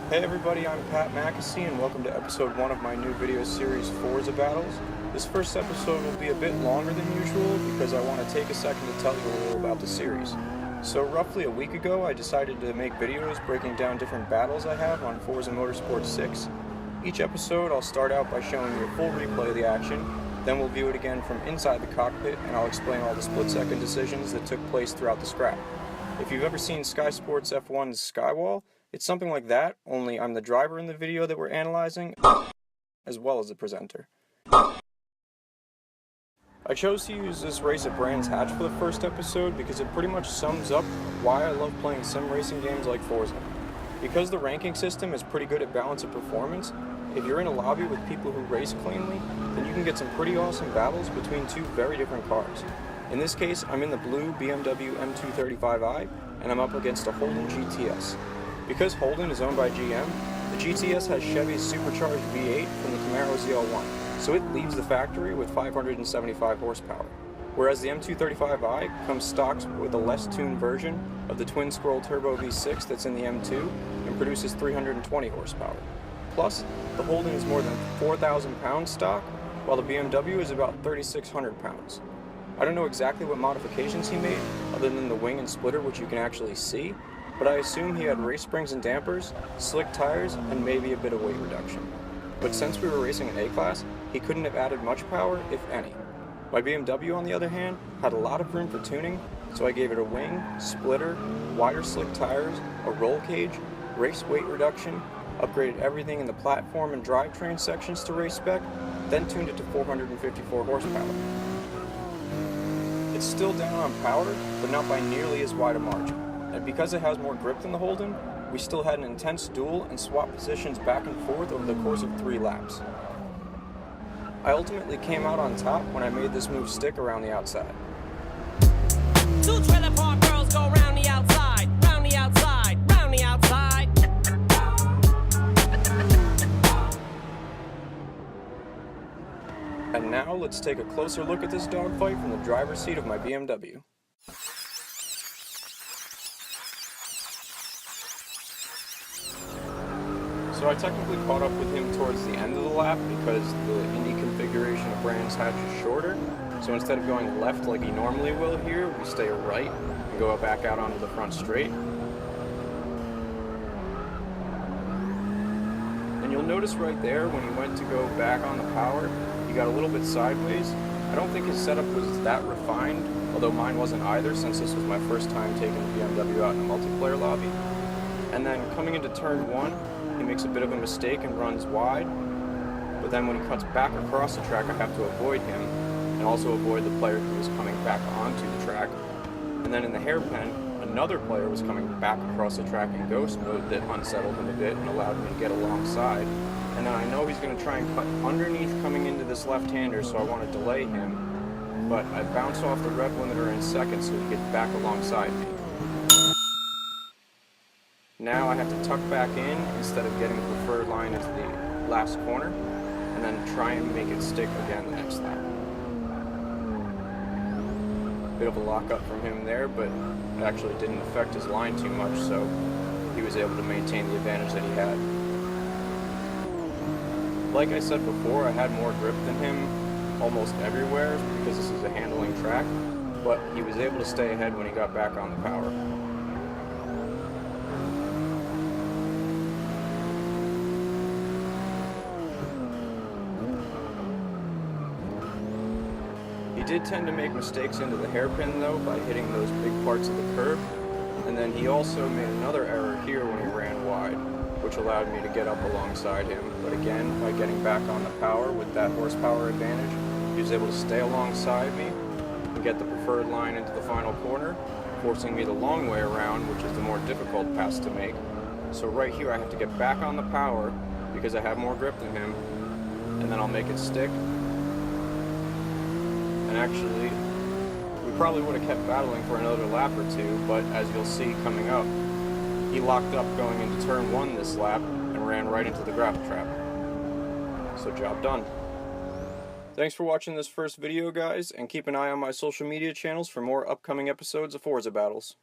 Hey everybody, I'm Pat McAssey and welcome to episode 1 of my new video series, Forza Battles. This first episode will be a bit longer than usual because I want to take a second to tell you a little about the series. So roughly a week ago, I decided to make videos breaking down different battles I have on Forza Motorsport 6. Each episode, I'll start out by showing you a full replay of the action, then we'll view it again from inside the cockpit and I'll explain all the split-second decisions that took place throughout the scrap. If you've ever seen Sky Sports F1's Skywall, it's something like that, only I'm the driver in the video that we're analyzing, as well as the presenter. I chose to use this race at Brands Hatch for the first episode because it pretty much sums up why I love playing sim racing games like Forza. Because the ranking system is pretty good at balance of performance, if you're in a lobby with people who race cleanly, then you can get some pretty awesome battles between two very different cars. In this case, I'm in the blue BMW M235i, and I'm up against a Holden GTS. Because Holden is owned by GM, the GTS has Chevy's supercharged V8 from the Camaro ZL1, so it leaves the factory with 575 horsepower. Whereas the M235i comes stocked with a less tuned version of the twin-scroll turbo V6 that's in the M2 and produces 320 horsepower. Plus, the Holden is more than 4,000 pounds stock, while the BMW is about 3,600 pounds. I don't know exactly what modifications he made, other than the wing and splitter which you can actually see, but I assume he had race springs and dampers, slick tires, and maybe a bit of weight reduction. But since we were racing an A-Class, he couldn't have added much power, if any. My BMW, on the other hand, had a lot of room for tuning, so I gave it a wing, splitter, wider slick tires, a roll cage, race weight reduction, upgraded everything in the platform and drivetrain sections to race spec, then tuned it to 454 horsepower. It's still down on power, but not by nearly as wide a margin. And because it has more grip than the Holden, we still had an intense duel and swap positions back and forth over the course of 3 laps. I ultimately came out on top when I made this move stick around the outside. 2 trailer park girls go round the outside, round the outside, round the outside. And now let's take a closer look at this dogfight from the driver's seat of my BMW. So I technically caught up with him towards the end of the lap because the Indy configuration of Brands Hatch is shorter. So instead of going left like he normally will here, we stay right and go back out onto the front straight. And you'll notice right there when he went to go back on the power, he got a little bit sideways. I don't think his setup was that refined, although mine wasn't either since this was my first time taking the BMW out in a multiplayer lobby. And then coming into turn 1, he makes a bit of a mistake and runs wide, but then when he cuts back across the track I have to avoid him and also avoid the player who was coming back onto the track. And then in the hairpin, another player was coming back across the track in ghost mode that unsettled him a bit and allowed me to get alongside. And then I know he's going to try and cut underneath coming into this left-hander, so I want to delay him, but I bounce off the rev limiter in second so he gets back alongside me. Now I have to tuck back in instead of getting the preferred line into the last corner, and then try and make it stick again the next lap. Bit of a lockup from him there, but it actually didn't affect his line too much, so he was able to maintain the advantage that he had. Like I said before, I had more grip than him almost everywhere because this is a handling track, but he was able to stay ahead when he got back on the power. He did tend to make mistakes into the hairpin though by hitting those big parts of the curb, and then he also made another error here when he ran wide, which allowed me to get up alongside him. But again, by getting back on the power with that horsepower advantage, he was able to stay alongside me and get the preferred line into the final corner, forcing me the long way around, which is the more difficult pass to make. So right here I have to get back on the power because I have more grip than him, and then I'll make it stick. And actually, we probably would have kept battling for another lap or 2, but as you'll see coming up, he locked up going into turn 1 this lap and ran right into the gravel trap. So job done. Thanks for watching this first video, guys, and keep an eye on my social media channels for more upcoming episodes of Forza Battles.